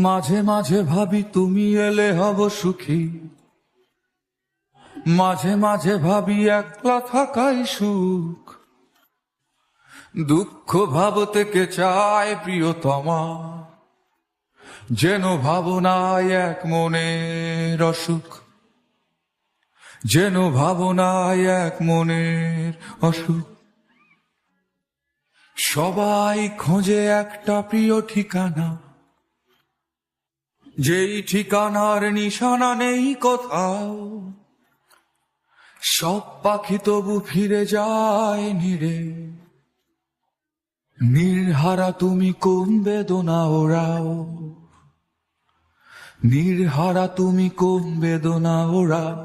মাঝে মাঝে ভাবি তুমি এলে হব সুখী, মাঝে মাঝে ভাবি একলা থাকাই সুখ। দুঃখ ভাবতে কে চায় প্রিয়তমা, যেন ভাবনায় এক মনের অসুখ, যেন ভাবনায় এক মনের অসুখ। সবাই খোঁজে একটা প্রিয় ঠিকানা, যেই ঠিকানার নিশানা নেই কোথাও। সব পাখি তবু ফিরে যায় নিরে, নির্হারা তুমি কোন বেদনা ওরাও, নির্হারা তুমি কোন বেদনা ওরাও।